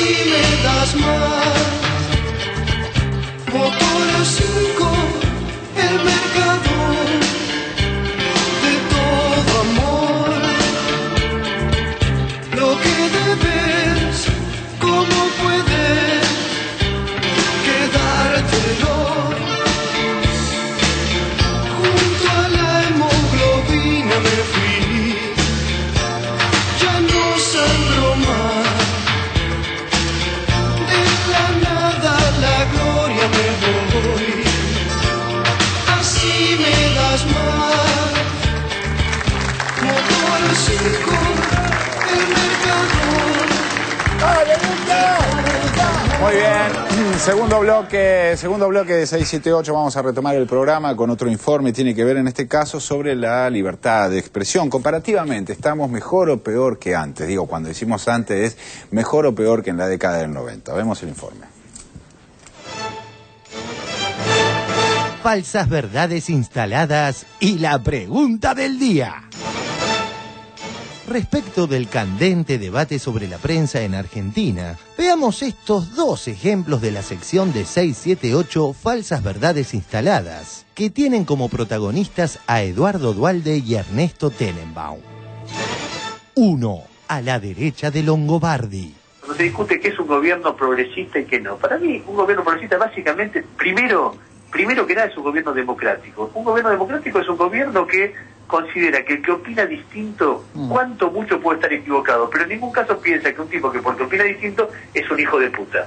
así me das más. Motor 5, el mercador de todo amor. Lo que debes, ¿cómo puedes quedártelo? Junto a la hemoglobina me fui, ya no sangro más. De la nada a la gloria me voy, así me das más. Motor 5, el mercador. Muy bien, segundo bloque de 678. Vamos a retomar el programa con otro informe. Tiene que ver en este caso sobre la libertad de expresión. Comparativamente, ¿estamos mejor o peor que antes? Digo, cuando decimos antes es mejor o peor que en la década del 90. Vemos el informe. Falsas verdades instaladas y la pregunta del día. Respecto del candente debate sobre la prensa en Argentina, veamos estos dos ejemplos de la sección de 678 Falsas verdades instaladas, que tienen como protagonistas a Eduardo Duhalde y Ernesto Tenenbaum. 1. A la derecha de Longobardi. No se discute qué es un gobierno progresista y qué no. Para mí, un gobierno progresista básicamente, primero que nada, es un gobierno democrático. Un gobierno democrático es un gobierno que considera que el que opina distinto, cuanto mucho puede estar equivocado, pero en ningún caso piensa que un tipo que porque opina distinto es un hijo de puta,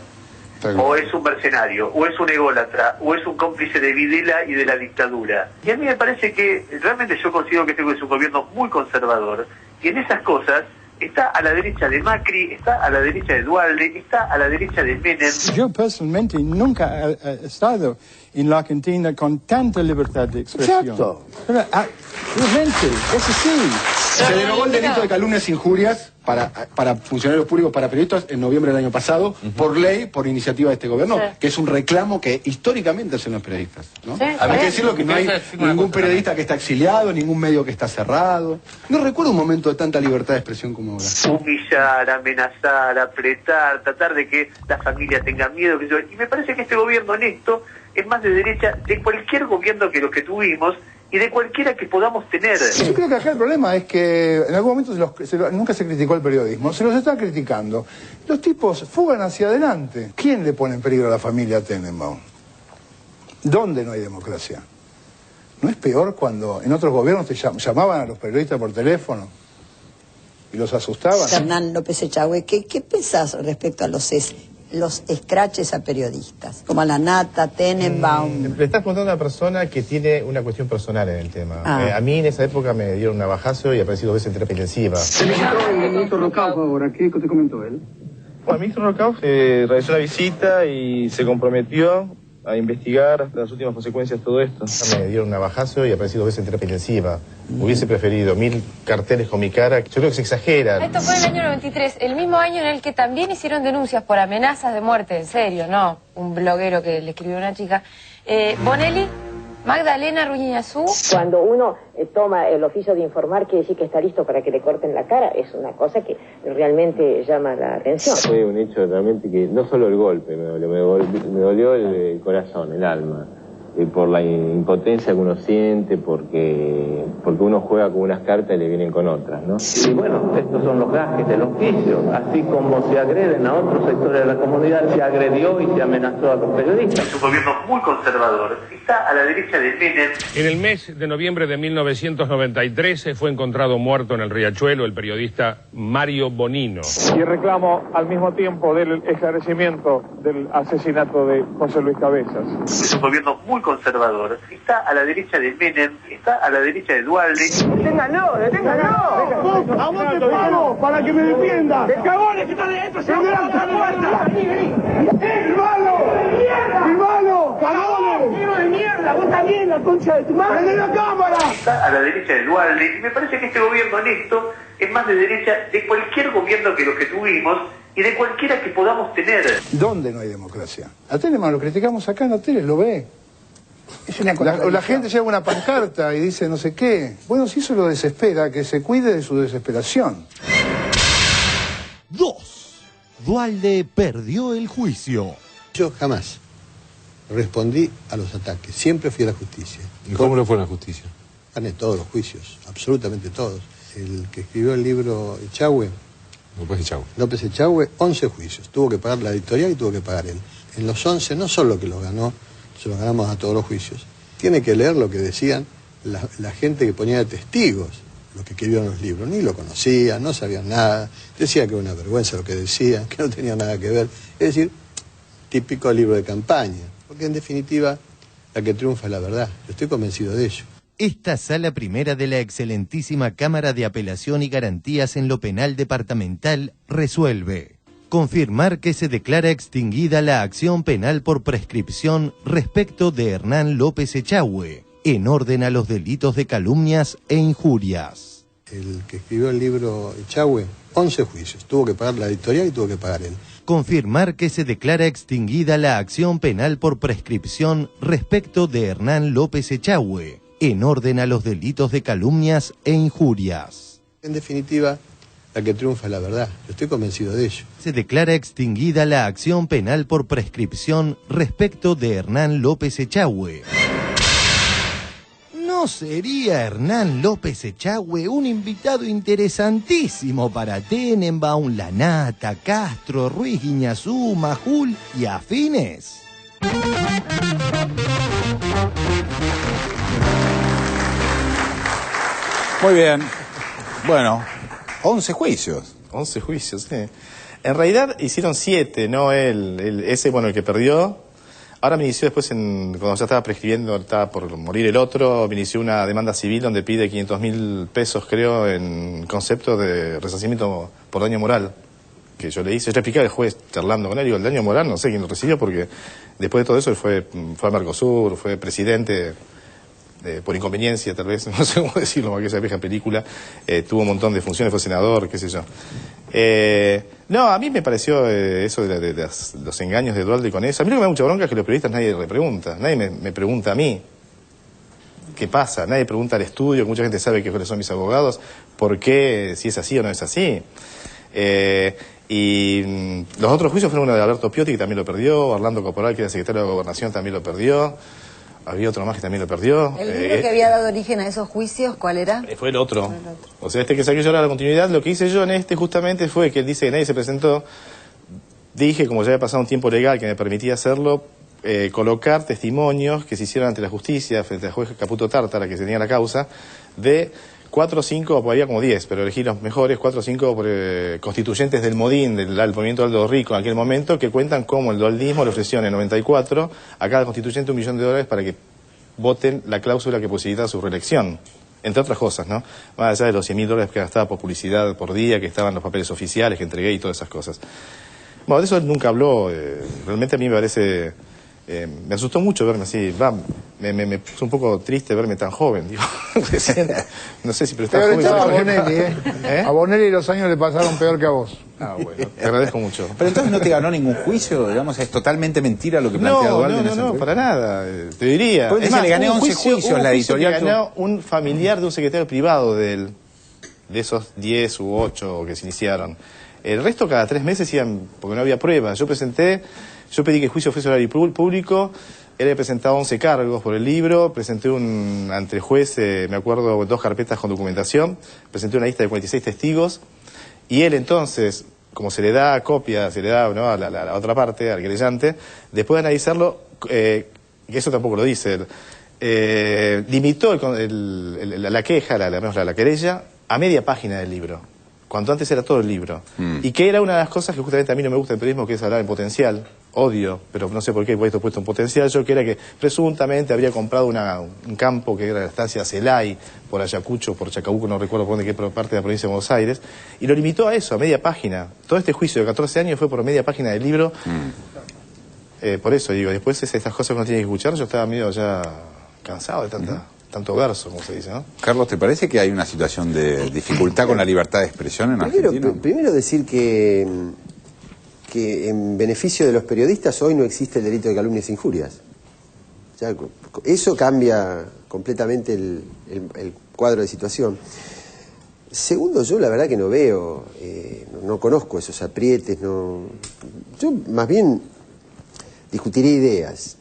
o es un mercenario, o es un ególatra, o es un cómplice de Videla y de la dictadura. Y a mí me parece que realmente yo considero que este es un gobierno muy conservador, y en esas cosas está a la derecha de Macri, está a la derecha de Duhalde, está a la derecha de Menem. Yo personalmente nunca he estado en la Argentina con tanta libertad de expresión. Exacto. Pero, realmente, es así. Se derogó el delito de calumnias e injurias para funcionarios públicos, para periodistas, en noviembre del año pasado, por ley, por iniciativa de este gobierno, que es un reclamo que históricamente hacen los periodistas, ¿no? Hay que decirlo que no hay ningún periodista que está exiliado, ningún medio que está cerrado. No recuerdo un momento de tanta libertad de expresión como ahora. Humillar, amenazar, apretar, tratar de que la familia tenga miedo, que y me parece que este gobierno en esto es más de derecha de cualquier gobierno que los que tuvimos y de cualquiera que podamos tener. Yo creo que acá el problema es que en algún momento nunca se criticó el periodismo, se los está criticando. Los tipos fugan hacia adelante. ¿Quién le pone en peligro a la familia Tenenbaum? ¿Dónde no hay democracia? ¿No es peor cuando en otros gobiernos te llamaban a los periodistas por teléfono y los asustaban? Hernán López Echagüe, ¿qué pensás respecto a los escraches a periodistas? Como a la Nata, Tenenbaum. Le estás contando a una persona que tiene una cuestión personal en el tema. A mí en esa época me dieron un navajazo y aparecí 2 veces en terapia intensiva. Se visitó el ministro Rocauf ahora. ¿Qué te comentó él? Bueno, el ministro Rocauf realizó la visita y se comprometió a investigar hasta las últimas consecuencias de todo esto. Me dieron un navajazo y aparecí 2 veces en terapia intensiva. Hubiese preferido 1000 carteles con mi cara. Yo creo que se exageran. Esto fue en el año 93, el mismo año en el que también hicieron denuncias por amenazas de muerte, en serio, no un bloguero que le escribió a una chica. Bonelli, Magdalena Ruñazú. Cuando uno toma el oficio de informar, quiere decir que está listo para que le corten la cara. Es una cosa que realmente llama la atención. Fue un hecho realmente que no solo el golpe me dolió el corazón, el alma. Por la impotencia que uno siente, porque uno juega con unas cartas y le vienen con otras, ¿no? Y bueno, estos son los gajes del oficio. Así como se agreden a otros sectores de la comunidad, se agredió y se amenazó a los periodistas. Es un gobierno muy conservador. Está a la derecha de Menem. En el mes de noviembre de 1993 fue encontrado muerto en el Riachuelo el periodista Mario Bonino. Y reclamo al mismo tiempo del esclarecimiento del asesinato de José Luis Cabezas. Es un gobierno muy conservador. Está a la derecha de Menem, está a la derecha de Duhalde. ¡Deténganlo! ¡Deténganlo! ¡A vos te pago para que me defiendas! ¡El cagones que está dentro! ¡Se abre la puerta! ¡Firmalo! ¡Firmalo! ¡Cagones! ¡Tiro de mierda! ¡Vos también, la concha de tu madre! ¡Prende la cámara! Está a la derecha de Duhalde. Y me parece que este gobierno en esto es más de derecha de cualquier gobierno que los que tuvimos y de cualquiera que podamos tener. ¿Dónde no hay democracia? A Tenenbaum lo criticamos acá en la tele, lo ve. La gente lleva una pancarta y dice no sé qué. Bueno, si eso lo desespera, que se cuide de su desesperación. 2. Duhalde perdió el juicio. Yo jamás respondí a los ataques, siempre fui a la justicia. ¿Y cómo le fue a la justicia? Gané todos los juicios, absolutamente todos. El que escribió el libro Echagüe, López Echagüe, 11 juicios. Tuvo que pagar la editorial y tuvo que pagar él. En los 11 no solo que los ganó, se los ganamos a todos los juicios. Tiene que leer lo que decían la gente que ponía de testigos, los que escribieron los libros. Ni lo conocían, no sabían nada. Decía que era una vergüenza lo que decían, que no tenía nada que ver. Es decir, típico libro de campaña. Porque en definitiva, la que triunfa es la verdad. Yo estoy convencido de ello. Esta sala primera de la excelentísima Cámara de Apelación y Garantías en lo Penal Departamental resuelve confirmar que se declara extinguida la acción penal por prescripción respecto de Hernán López Echagüe, en orden a los delitos de calumnias e injurias. El que escribió el libro Echagüe, 11 juicios. Tuvo que pagar la editorial y tuvo que pagar él. Confirmar que se declara extinguida la acción penal por prescripción respecto de Hernán López Echagüe, en orden a los delitos de calumnias e injurias. En definitiva, la que triunfa es la verdad. Yo estoy convencido de ello. Se declara extinguida la acción penal por prescripción respecto de Hernán López Echagüe. ¿No sería Hernán López Echagüe un invitado interesantísimo para Tenenbaum, Lanata, Castro, Ruiz Guiñazú, Majul y afines? Muy bien. Bueno, 11 juicios. 11 juicios, sí. En realidad hicieron 7, no él. Ese, bueno, el que perdió. Ahora me inició después, cuando ya estaba prescribiendo, estaba por morir el otro, me inició una demanda civil donde pide 500.000 pesos, creo, en concepto de resarcimiento por daño moral. Que yo le hice, yo le expliqué al juez charlando con él, digo, el daño moral no sé quién lo recibió porque después de todo eso él fue al Mercosur, fue presidente por inconveniencia tal vez, no sé cómo decirlo, aquella vieja película, tuvo un montón de funciones, fue senador, qué sé yo. No, a mí me pareció eso de los engaños de Duhalde con eso. A mí lo que me da mucha bronca es que los periodistas nadie le pregunta, nadie me pregunta a mí. ¿Qué pasa? Nadie pregunta al estudio, que mucha gente sabe que son mis abogados, por qué, si es así o no es así. Y los otros juicios fueron uno de Alberto Piotti, que también lo perdió, Orlando Caporal, que era secretario de Gobernación, también lo perdió. Había otro más que también lo perdió. ¿El libro que había dado origen a esos juicios, cuál era? Fue el otro. O sea, que saqué yo ahora la continuidad, lo que hice yo en justamente fue que él dice que nadie se presentó. Dije, como ya había pasado un tiempo legal que me permitía hacerlo, colocar testimonios que se hicieron ante la justicia, frente al juez Caputo Tártara, que tenía la causa, de 4 o 5, había como 10, pero elegí los mejores, 4 o 5 constituyentes del MODIN, del movimiento Aldo Rico en aquel momento, que cuentan cómo el dualdismo le ofreció en el 94 a cada constituyente $1 millón para que voten la cláusula que posibilitaba su reelección. Entre otras cosas, ¿no? Más allá de los $100.000 que gastaba por publicidad por día, que estaban los papeles oficiales que entregué y todas esas cosas. Bueno, de eso él nunca habló. Realmente a mí me parece... me asustó mucho verme así, me puso un poco triste verme tan joven, digo, no sé si pero estaba joven. A Bonelli, A Bonelli los años le pasaron peor que a vos. Ah, bueno, te agradezco mucho. Pero entonces no te ganó ningún juicio, digamos, es totalmente mentira lo que plantea Duhalde. No, para nada, te diría. Porque es más, le gané 11 juicios, la editorial. Le ganó un familiar de un secretario privado de esos 10 u 8 que se iniciaron. El resto cada 3 meses iban, porque no había pruebas. Yo pedí que el juicio fuese oral y público, él había presentado 11 cargos por el libro, presenté ante el juez, me acuerdo, 2 carpetas con documentación, presenté una lista de 46 testigos, y él entonces, como se le da copia, se le da, ¿no?, a la otra parte, al querellante, después de analizarlo, que eso tampoco lo dice él, limitó la queja, la querella, a media página del libro. Cuanto antes era todo el libro. Y que era una de las cosas que justamente a mí no me gusta del periodismo, que es hablar en potencial. Odio, pero no sé por qué he puesto en potencial. Yo que era que presuntamente habría comprado un campo que era la estancia Celay, por Ayacucho, por Chacabuco, no recuerdo por dónde, qué parte de la provincia de Buenos Aires, y lo limitó a eso, a media página. Todo este juicio de 14 años fue por media página del libro. Por eso digo, después estas cosas que uno tiene que escuchar, yo estaba medio ya cansado de tanto verso, como se dice, ¿no? Carlos, ¿te parece que hay una situación de dificultad con la libertad de expresión en Argentina? Primero decir que en beneficio de los periodistas hoy no existe el delito de calumnias e injurias. O sea, eso cambia completamente el cuadro de situación. Segundo, yo la verdad que no veo, no conozco esos aprietes, no. Yo más bien discutiría ideas,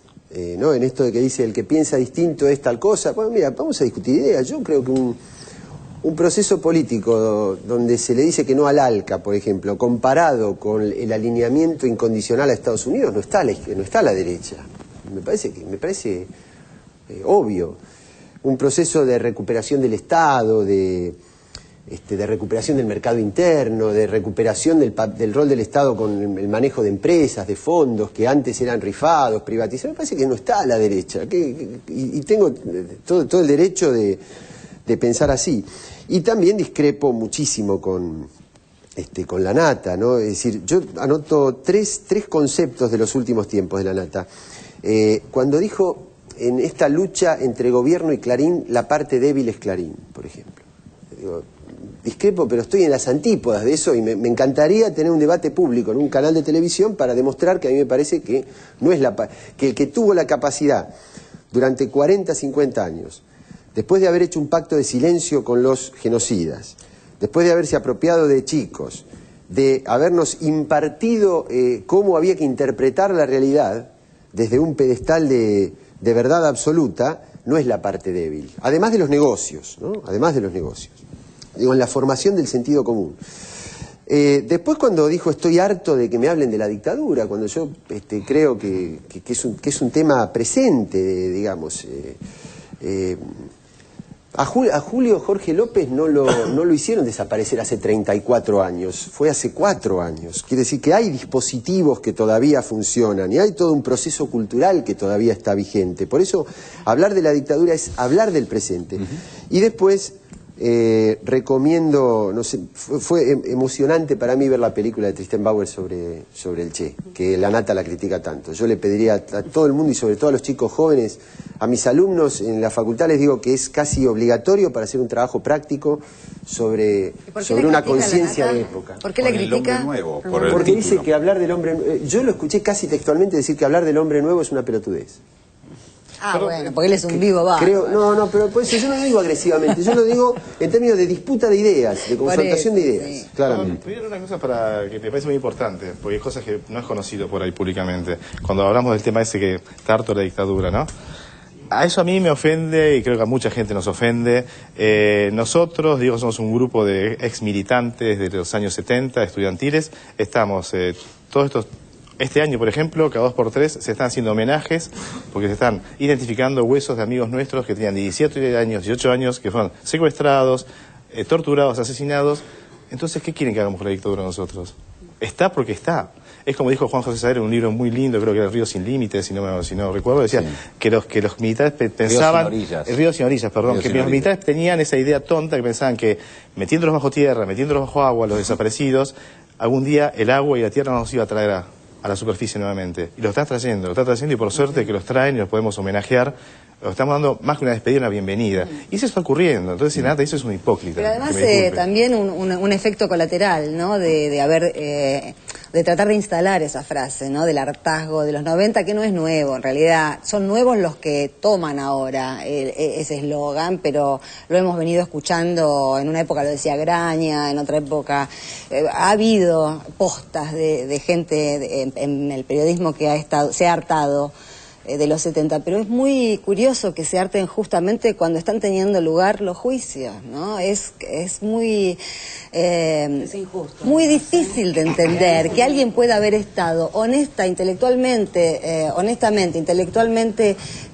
¿no? En esto de que dice el que piensa distinto es tal cosa. Bueno, mira, vamos a discutir ideas. Yo creo que un proceso político donde se le dice que no al ALCA, por ejemplo, comparado con el alineamiento incondicional a Estados Unidos, no está a la derecha. Me parece obvio. Un proceso de recuperación del Estado, de recuperación del mercado interno, de recuperación del rol del Estado con el manejo de empresas, de fondos que antes eran rifados, privatizados. Me parece que no está a la derecha. Y tengo todo el derecho de pensar así. Y también discrepo muchísimo con la Nata, ¿no? Es decir, yo anoto tres conceptos de los últimos tiempos de la Nata. Cuando dijo, en esta lucha entre gobierno y Clarín, la parte débil es Clarín, por ejemplo. Digo, discrepo, pero estoy en las antípodas de eso y me encantaría tener un debate público en un canal de televisión para demostrar que a mí me parece que no es que el que tuvo la capacidad durante 40, 50 años, después de haber hecho un pacto de silencio con los genocidas, después de haberse apropiado de chicos, de habernos impartido cómo había que interpretar la realidad desde un pedestal de verdad absoluta, no es la parte débil. Además de los negocios, ¿no? Además de los negocios. Digo, en la formación del sentido común. Después cuando dijo estoy harto de que me hablen de la dictadura, cuando yo creo que es un tema presente, digamos. A Julio Jorge López no lo hicieron desaparecer hace 34 años, fue hace 4 años. Quiere decir que hay dispositivos que todavía funcionan y hay todo un proceso cultural que todavía está vigente. Por eso hablar de la dictadura es hablar del presente. Y después recomiendo, no sé, fue emocionante para mí ver la película de Tristan Bauer sobre el Che, que la Nata la critica tanto. Yo le pediría a todo el mundo y sobre todo a los chicos jóvenes, a mis alumnos en la facultad les digo que es casi obligatorio para hacer un trabajo práctico sobre una conciencia de época. ¿Por qué le critica? El hombre nuevo, porque dice que hablar del hombre... yo lo escuché casi textualmente decir que hablar del hombre nuevo es una pelotudez. Ah, bueno, porque él es un vivo va. Pero por eso yo no lo digo agresivamente, yo lo digo en términos de disputa de ideas, de confrontación de ideas, sí. claramente. Voy a dar una cosa que me parece muy importante, porque hay cosas que no es conocido por ahí públicamente. Cuando hablamos del tema ese que está harto de la dictadura, ¿no? A eso a mí me ofende, y creo que a mucha gente nos ofende. Nosotros, digo, somos un grupo de ex militantes de los años 70, estudiantiles. Estamos todos estos... Este año, por ejemplo, cada 2x3 se están haciendo homenajes porque se están identificando huesos de amigos nuestros que tenían 17 años, 18 años, que fueron secuestrados, torturados, asesinados. Entonces, ¿qué quieren que hagamos con la dictadura nosotros? Está porque está. Es como dijo Juan José Saer en un libro muy lindo, creo que era El río sin límites, si no recuerdo, decía que los militares pensaban... El río sin orillas, perdón. Que los militares tenían esa idea tonta que pensaban que metiéndolos bajo tierra, metiéndolos bajo agua, los desaparecidos, algún día el agua y la tierra nos iba a traer a la superficie nuevamente. Y lo está trayendo y por suerte que los traen y los podemos homenajear. Lo estamos dando más que una despedida, una bienvenida. Y eso está ocurriendo. Entonces, nada, eso es un hipócrita. Pero además también un efecto colateral, ¿no? De tratar de instalar esa frase, ¿no? Del hartazgo de los 90, que no es nuevo. En realidad, son nuevos los que toman ahora ese eslogan, pero lo hemos venido escuchando. En una época lo decía Graña, en otra época ha habido postas de gente en el periodismo que se ha hartado de los 70, pero es muy curioso que se harten justamente cuando están teniendo lugar los juicios, ¿no? Es muy es injusto, muy difícil de entender que alguien pueda haber estado honestamente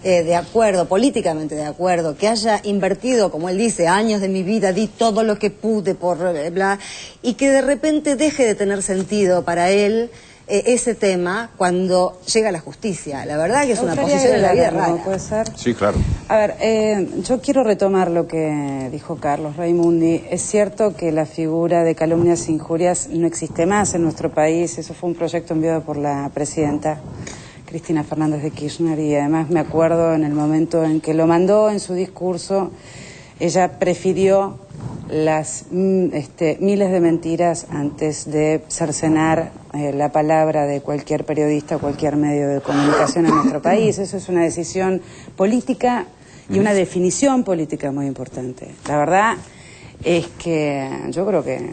de acuerdo, políticamente de acuerdo, que haya invertido, como él dice, años de mi vida, di todo lo que pude por bla, y que de repente deje de tener sentido para él ese tema cuando llega la justicia. La verdad que es una posición en la vida rara. ¿Puede ser? Sí, claro. A ver, yo quiero retomar lo que dijo Carlos Raimundi. Es cierto que la figura de calumnias e injurias no existe más en nuestro país. Eso fue un proyecto enviado por la presidenta Cristina Fernández de Kirchner y además me acuerdo en el momento en que lo mandó en su discurso, ella prefirió las miles de mentiras antes de cercenar la palabra de cualquier periodista o cualquier medio de comunicación en nuestro país. Eso es una decisión política y una definición política muy importante. La verdad, es que yo creo que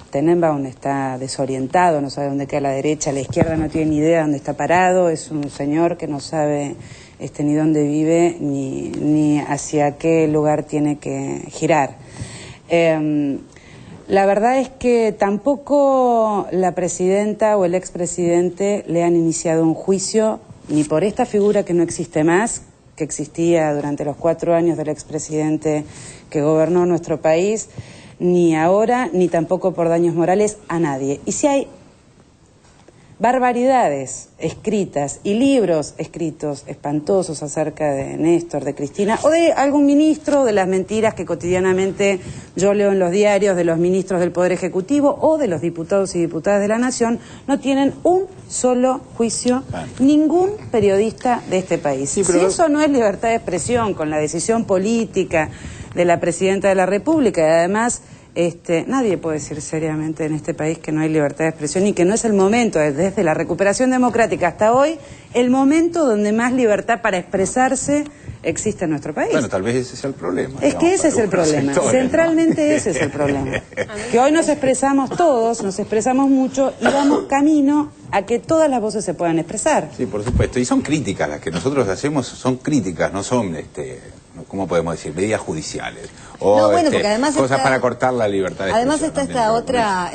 Tenenbaum está desorientado, no sabe dónde queda la derecha, la izquierda no tiene ni idea dónde está parado, es un señor que no sabe ni dónde vive ni hacia qué lugar tiene que girar. La verdad es que tampoco la presidenta o el expresidente le han iniciado un juicio ni por esta figura que no existe más, que existía durante los 4 años del expresidente que gobernó nuestro país, ni ahora, ni tampoco por daños morales a nadie. Y si hay barbaridades escritas y libros escritos espantosos acerca de Néstor, de Cristina o de algún ministro, de las mentiras que cotidianamente yo leo en los diarios de los ministros del Poder Ejecutivo o de los diputados y diputadas de la Nación, no tienen un solo juicio ningún periodista de este país. Sí, pero... Si eso no es libertad de expresión con la decisión política de la Presidenta de la República, y además nadie puede decir seriamente en este país que no hay libertad de expresión y que no es el momento, desde la recuperación democrática hasta hoy, el momento donde más libertad para expresarse existe en nuestro país. Bueno, tal vez ese sea el problema. Es que ese es el problema, centralmente ese es el problema. Que hoy nos expresamos todos, nos expresamos mucho y vamos camino a que todas las voces se puedan expresar. Sí, por supuesto, y son críticas, las que nosotros hacemos son críticas, no son, ¿cómo podemos decir? Medidas judiciales. O no, bueno, porque además cosas para cortar la libertad de además expresión. Está esta otra,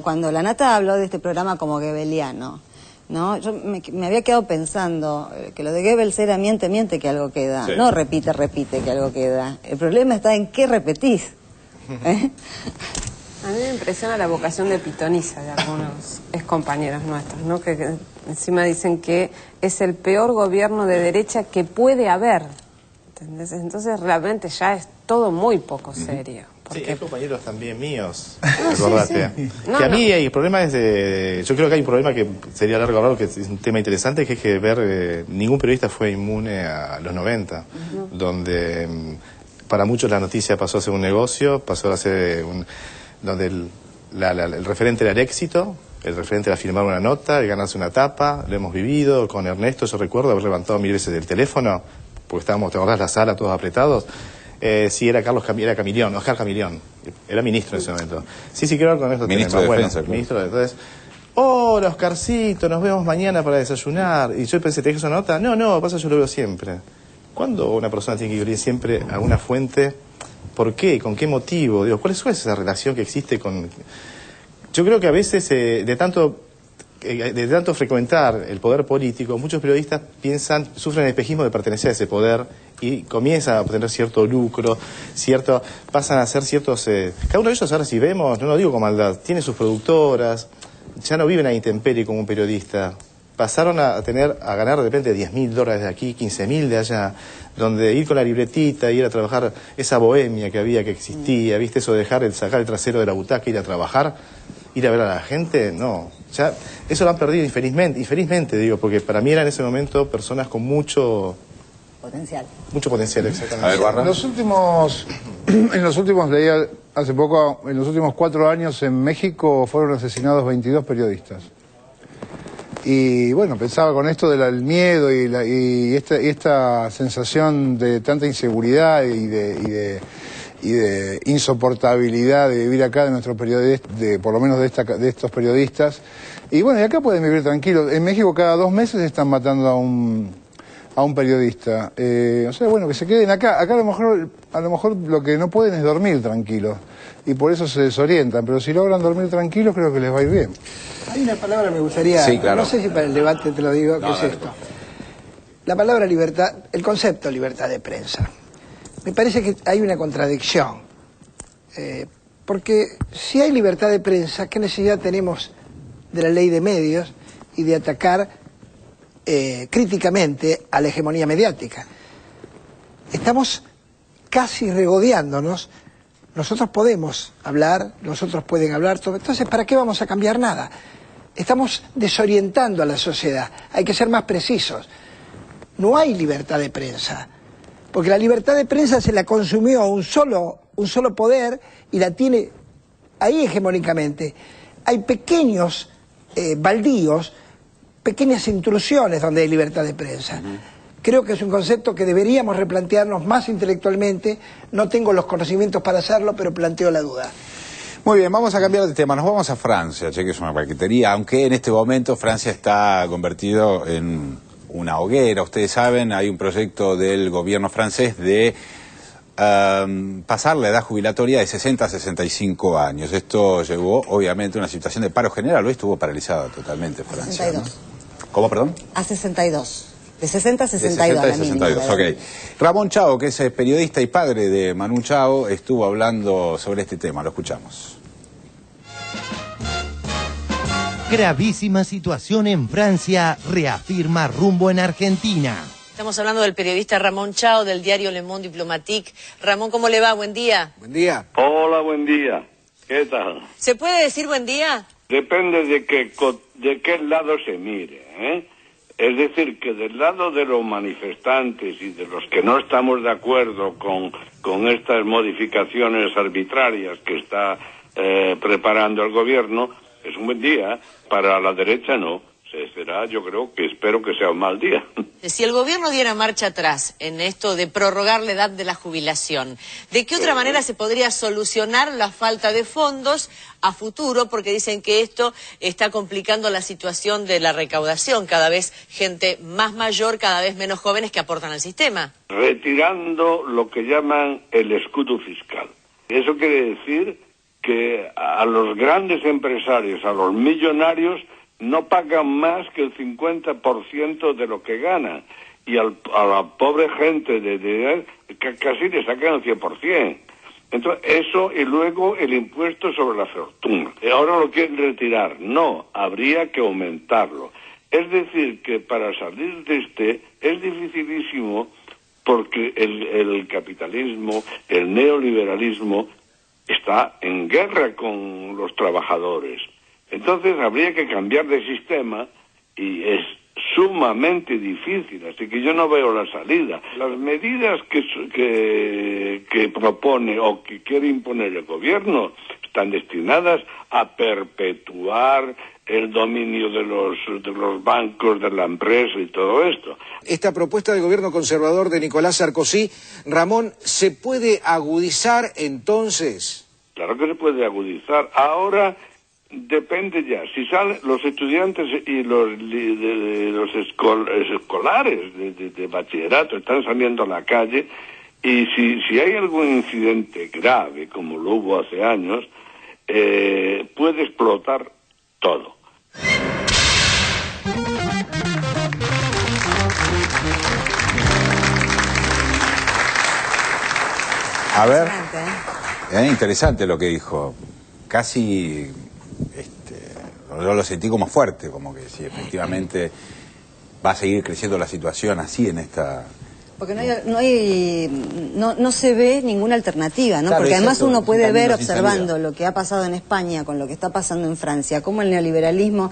cuando la Nata habló de este programa como goebbeliano, ¿no? Yo me había quedado pensando que lo de Goebbels era miente, que algo queda. Sí. No repite, que algo queda. El problema está en qué repetís. A mí me impresiona la vocación de pitoniza de algunos excompañeros nuestros, ¿no? Que encima dicen que es el peor gobierno de derecha que puede haber. ¿Entendés? Entonces realmente ya es todo muy poco serio. Porque... Sí, hay compañeros también míos, recordate. Sí. Que a mí el problema es de... Yo creo que hay un problema que sería largo hablar, que es un tema interesante, que es que ver... ningún periodista fue inmune a los 90, donde para muchos la noticia pasó a ser un negocio, pasó a ser donde el referente era el éxito, el referente era firmar una nota, el ganarse una tapa, lo hemos vivido con Ernesto, yo recuerdo haber levantado 1000 veces el teléfono, porque estábamos, ¿te acordás? La sala, todos apretados. Sí, era Oscar Camilión, era ministro en ese momento. Sí, quiero hablar con esto. Ministro de Defensa, bueno, ministro de entonces, hola Oscarcito, nos vemos mañana para desayunar. Y yo pensé, ¿te dejas una nota? No, pasa, yo lo veo siempre. ¿Cuándo una persona tiene que ir siempre a una fuente? ¿Por qué? ¿Con qué motivo? Digo, ¿cuál es esa relación que existe con...? Yo creo que a veces, de tanto frecuentar el poder político, muchos periodistas sufren el espejismo de pertenecer a ese poder y comienzan a obtener cierto lucro, pasan a ser ciertos... cada uno de ellos ahora, si vemos, no lo digo con maldad, tiene sus productoras, ya no viven a intemperie como un periodista. Pasaron a ganar de repente $10.000 de aquí, 15.000 de allá, donde ir con la libretita, ir a trabajar, esa bohemia que existía, ¿viste? Eso de sacar el trasero de la butaca, ir a trabajar, ir a ver a la gente, no. Ya, eso lo han perdido infelizmente digo, porque para mí eran en ese momento personas con mucho potencial. Mucho potencial, exactamente. A ver, Barra. En los últimos, leía hace poco, en los últimos 4 años en México fueron asesinados 22 periodistas. Y bueno, pensaba con esto del miedo y esta sensación de tanta inseguridad y de insoportabilidad de vivir acá de nuestros periodistas, por lo menos de estos periodistas. Y bueno, y acá pueden vivir tranquilos. En México cada 2 meses están matando a un periodista. O sea, bueno, que se queden acá. Acá a lo mejor lo que no pueden es dormir tranquilos. Y por eso se desorientan. Pero si logran dormir tranquilos, creo que les va a ir bien. Hay una palabra que me gustaría, sí, claro. No sé si para el debate te lo digo, ¿qué es esto? La palabra libertad, el concepto libertad de prensa. Me parece que hay una contradicción. Porque si hay libertad de prensa, ¿qué necesidad tenemos de la ley de medios y de atacar críticamente a la hegemonía mediática? Estamos casi regodeándonos. Nosotros podemos hablar, nosotros pueden hablar, todo. Entonces, ¿para qué vamos a cambiar nada? Estamos desorientando a la sociedad. Hay que ser más precisos. No hay libertad de prensa, porque la libertad de prensa se la consumió un solo poder y la tiene ahí hegemónicamente. Hay pequeños baldíos, pequeñas intrusiones donde hay libertad de prensa. Creo que es un concepto que deberíamos replantearnos más intelectualmente. No tengo los conocimientos para hacerlo, pero planteo la duda. Muy bien, vamos a cambiar de tema. Nos vamos a Francia, che, que es una paquetería, aunque en este momento Francia está convertido en una hoguera. Ustedes saben, hay un proyecto del gobierno francés de pasar la edad jubilatoria de 60 a 65 años. Esto llevó, obviamente, a una situación de paro general. Hoy estuvo paralizada totalmente Francia. 62. ¿No? ¿Cómo, perdón? A 62. De 60 a 62. De 60 a 62, ok. Ramón Chao, que es periodista y padre de Manu Chao, estuvo hablando sobre este tema. Lo escuchamos. Gravísima situación en Francia, reafirma rumbo en Argentina. Estamos hablando del periodista Ramón Chao, del diario Le Monde Diplomatique. Ramón, ¿cómo le va? Buen día. Buen día. Hola, buen día. ¿Qué tal? ¿Se puede decir buen día? Depende de qué lado se mire, ¿eh? Es decir, que del lado de los manifestantes y de los que no estamos de acuerdo con estas modificaciones arbitrarias que está preparando el gobierno, es un buen día. Para la derecha no. Será, yo creo que espero que sea un mal día. Si el gobierno diera marcha atrás en esto de prorrogar la edad de la jubilación, ¿de qué otra manera se podría solucionar la falta de fondos a futuro? Porque dicen que esto está complicando la situación de la recaudación. Cada vez gente más mayor, cada vez menos jóvenes que aportan al sistema. Retirando lo que llaman el escudo fiscal. Eso quiere decir que a los grandes empresarios, a los millonarios, no pagan más que el 50% de lo que ganan. Y a la pobre gente casi le sacan el 100%. Entonces, eso y luego el impuesto sobre la fortuna. Ahora lo quieren retirar. No, habría que aumentarlo. Es decir, que para salir de es dificilísimo porque el capitalismo, el neoliberalismo, está en guerra con los trabajadores. Entonces habría que cambiar de sistema y es sumamente difícil, así que yo no veo la salida. Las medidas que propone o que quiere imponer el gobierno están destinadas a perpetuar el dominio de los bancos, de la empresa y todo esto. Esta propuesta del gobierno conservador de Nicolás Sarkozy, Ramón, ¿se puede agudizar entonces? Claro que se puede agudizar. Ahora depende ya. Si salen los estudiantes y los escolares de bachillerato están saliendo a la calle y si hay algún incidente grave, como lo hubo hace años, puede explotar todo. A ver, interesante lo que dijo. Casi, yo lo sentí como fuerte, como que si efectivamente va a seguir creciendo la situación así en esta... Porque no se ve ninguna alternativa, ¿no? Claro, porque además cierto, uno puede ver, sin observando lo que ha pasado en España con lo que está pasando en Francia, cómo el neoliberalismo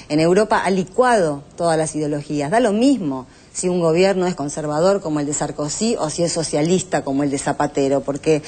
en Europa ha licuado todas las ideologías. Da lo mismo si un gobierno es conservador como el de Sarkozy o si es socialista como el de Zapatero, porque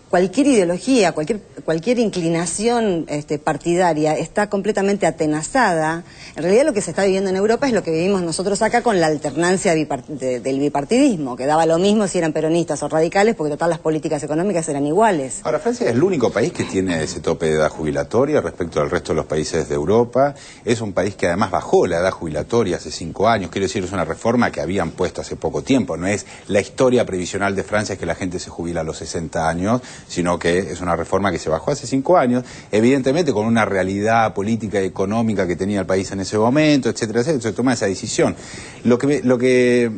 cualquier ideología, cualquier inclinación partidaria está completamente atenazada. En realidad lo que se está viviendo en Europa es lo que vivimos nosotros acá con la alternancia del bipartidismo, que daba lo mismo si eran peronistas o radicales, porque total las políticas económicas eran iguales. Ahora, Francia es el único país que tiene ese tope de edad jubilatoria respecto al resto de los países de Europa. Es un país que además bajó la edad jubilatoria hace 5 años. Quiero decir, es una reforma que habían puesto hace poco tiempo. No es la historia previsional de Francia, es que la gente se jubila a los 60 años, sino que es una reforma que se bajó hace 5 años, evidentemente con una realidad política y económica que tenía el país en ese momento, etcétera, etcétera, se toma esa decisión. Lo que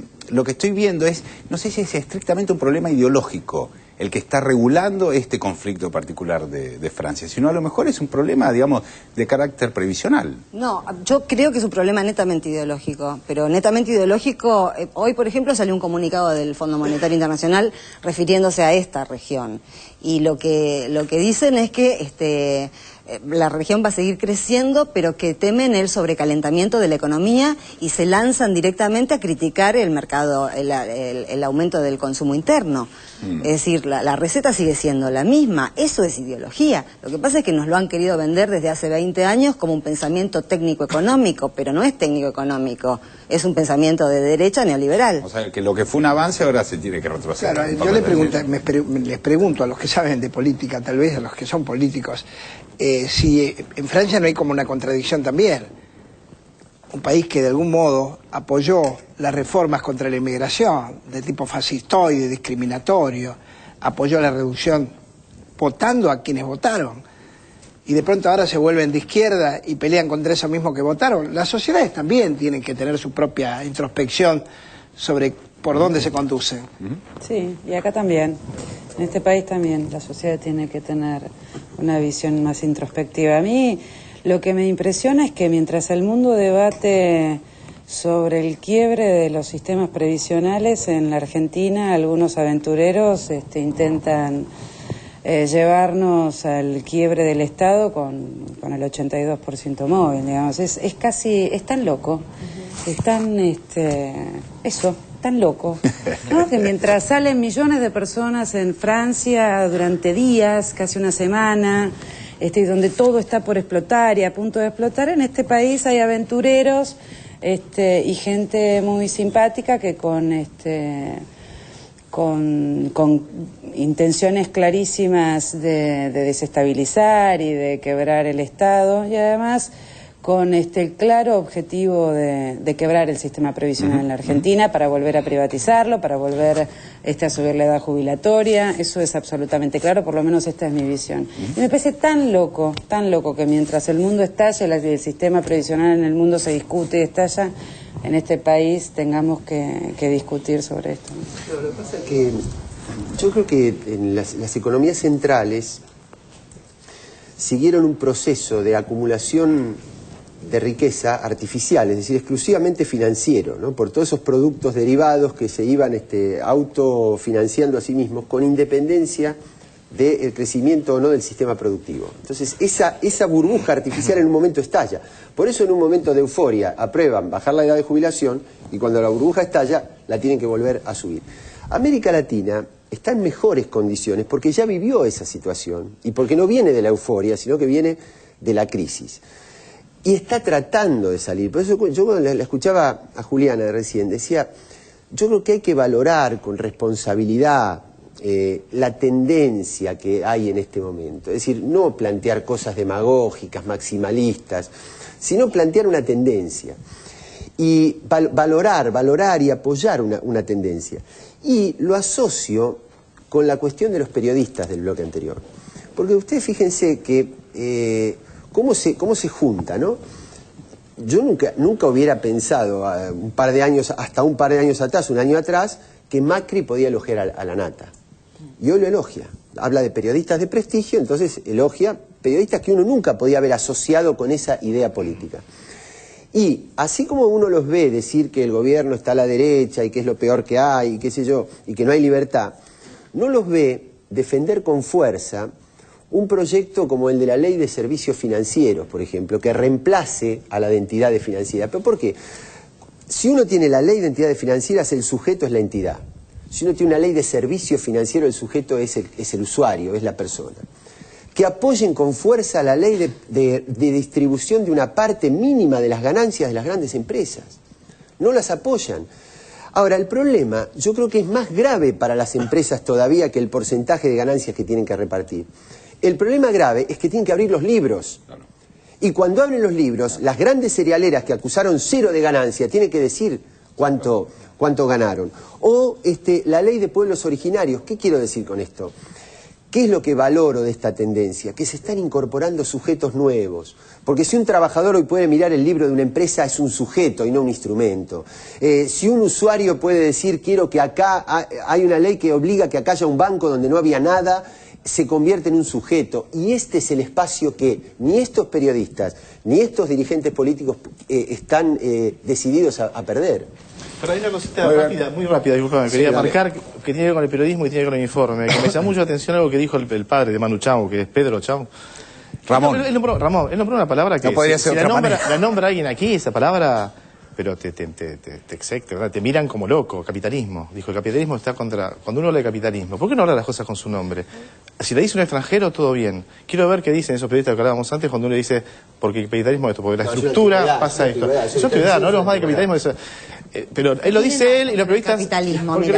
estoy viendo es, no sé si es estrictamente un problema ideológico el que está regulando este conflicto particular de Francia, sino a lo mejor es un problema, digamos, de carácter previsional. No, yo creo que es un problema netamente ideológico, pero netamente ideológico, hoy por ejemplo salió un comunicado del Fondo Monetario Internacional refiriéndose a esta región, y lo que dicen es que la región va a seguir creciendo, pero que temen el sobrecalentamiento de la economía y se lanzan directamente a criticar el mercado, el aumento del consumo interno. Es decir, la receta sigue siendo la misma, eso es ideología. Lo que pasa es que nos lo han querido vender desde hace 20 años como un pensamiento técnico-económico, pero no es técnico-económico, es un pensamiento de derecha neoliberal. O sea, que lo que fue un avance ahora se tiene que retroceder. Claro, yo les pregunto a los que saben de política, tal vez a los que son políticos, si en Francia no hay como una contradicción también. Un país que de algún modo apoyó las reformas contra la inmigración de tipo fascistoide, discriminatorio, apoyó la reducción votando a quienes votaron, y de pronto ahora se vuelven de izquierda y pelean contra eso mismo que votaron. Las sociedades también tienen que tener su propia introspección sobre por dónde se conducen. Sí, y acá también. En este país también la sociedad tiene que tener una visión más introspectiva. A mí lo que me impresiona es que mientras el mundo debate sobre el quiebre de los sistemas previsionales, en la Argentina algunos aventureros intentan llevarnos al quiebre del Estado con el 82% móvil, digamos. Es casi, es tan loco, es tan, tan loco, ¿no? Que mientras salen millones de personas en Francia durante días, casi una semana, donde todo está por explotar y a punto de explotar, en este país hay aventureros y gente muy simpática que con intenciones clarísimas de desestabilizar y de quebrar el Estado, y además con el claro objetivo de quebrar el sistema previsional en la Argentina para volver a privatizarlo, para volver a subir la edad jubilatoria. Eso es absolutamente claro, por lo menos esta es mi visión. Y me parece tan loco que mientras el mundo estalla, el sistema previsional en el mundo se discute y estalla, en este país tengamos que discutir sobre esto. No, lo que pasa es que yo creo que en las economías centrales siguieron un proceso de acumulación de riqueza artificial, es decir, exclusivamente financiero, ¿no? Por todos esos productos derivados que se iban autofinanciando a sí mismos, con independencia del crecimiento o no del sistema productivo. Entonces, esa burbuja artificial en un momento estalla. Por eso en un momento de euforia aprueban bajar la edad de jubilación y cuando la burbuja estalla la tienen que volver a subir. América Latina está en mejores condiciones porque ya vivió esa situación y porque no viene de la euforia, sino que viene de la crisis. Y está tratando de salir. Por eso yo cuando la escuchaba a Juliana recién, decía, yo creo que hay que valorar con responsabilidad la tendencia que hay en este momento. Es decir, no plantear cosas demagógicas, maximalistas, sino plantear una tendencia. Y valorar y apoyar una tendencia. Y lo asocio con la cuestión de los periodistas del bloque anterior. Porque ustedes fíjense que cómo se junta, ¿no? Yo nunca hubiera pensado hasta un par de años atrás, un año atrás, que Macri podía elogiar a la Nata. Y hoy lo elogia. Habla de periodistas de prestigio, entonces elogia periodistas que uno nunca podía haber asociado con esa idea política. Y así como uno los ve decir que el gobierno está a la derecha y que es lo peor que hay, y qué sé yo, y que no hay libertad, no los ve defender con fuerza un proyecto como el de la ley de servicios financieros, por ejemplo, que reemplace a la de entidades financieras. ¿Pero por qué? Si uno tiene la ley de entidades financieras, el sujeto es la entidad. Si uno tiene una ley de servicios financieros, el sujeto es el usuario, es la persona. Que apoyen con fuerza la ley de distribución de una parte mínima de las ganancias de las grandes empresas. No las apoyan. Ahora, el problema, yo creo que es más grave para las empresas todavía que el porcentaje de ganancias que tienen que repartir. El problema grave es que tienen que abrir los libros. Y cuando abren los libros, las grandes cerealeras que acusaron 0 de ganancia tienen que decir cuánto ganaron. O la ley de pueblos originarios. ¿Qué quiero decir con esto? ¿Qué es lo que valoro de esta tendencia? Que se están incorporando sujetos nuevos. Porque si un trabajador hoy puede mirar el libro de una empresa, es un sujeto y no un instrumento. Si un usuario puede decir, quiero que acá hay una ley que obliga que acá haya un banco donde no había nada, se convierte en un sujeto. Y este es el espacio que ni estos periodistas, ni estos dirigentes políticos están decididos a perder. Pero hay una cosita rápida, muy rápida, disculpame, quería marcar que tiene que ver con el periodismo y tiene que ver con el informe. Que me llamó mucho la atención algo que dijo el padre de Manu Chao, que es Pedro Chao, Ramón. Ramón, él nombró una palabra que no podría ser otra manera. La nombra alguien aquí, esa palabra, pero te miran como loco. Capitalismo. Dijo, el capitalismo está contra... Cuando uno habla de capitalismo, ¿por qué no habla las cosas con su nombre? Si le dice un extranjero, todo bien. Quiero ver qué dicen esos periodistas que hablábamos antes cuando uno le dice, porque el capitalismo es esto, porque la estructura pasa esto. Es antigüedad, no hablamos más de capitalismo. Pero él lo dice él y los periodistas... Capitalismo, porque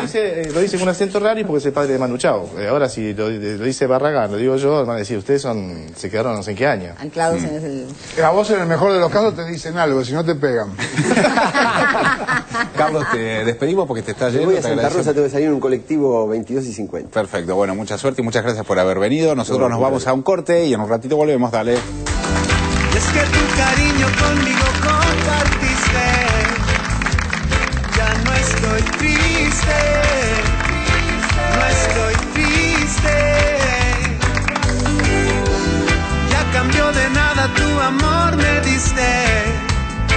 lo dice con un acento raro y porque es el padre de Manu Chao. Ahora si lo dice Barragán, lo digo yo, van a decir, ustedes se quedaron no sé en qué año. Anclados en el... A vos en el mejor de los casos te dicen algo, si no te pegan. Carlos, te despedimos porque te está yendo. Voy a Santa Rosa, tengo que salir en un colectivo 22:50. Perfecto, bueno, mucha suerte y muchas gracias por haber venido. Nosotros nos vamos a un corte y en un ratito volvemos, dale. Es que tu cariño conmigo compartiste, ya no estoy triste.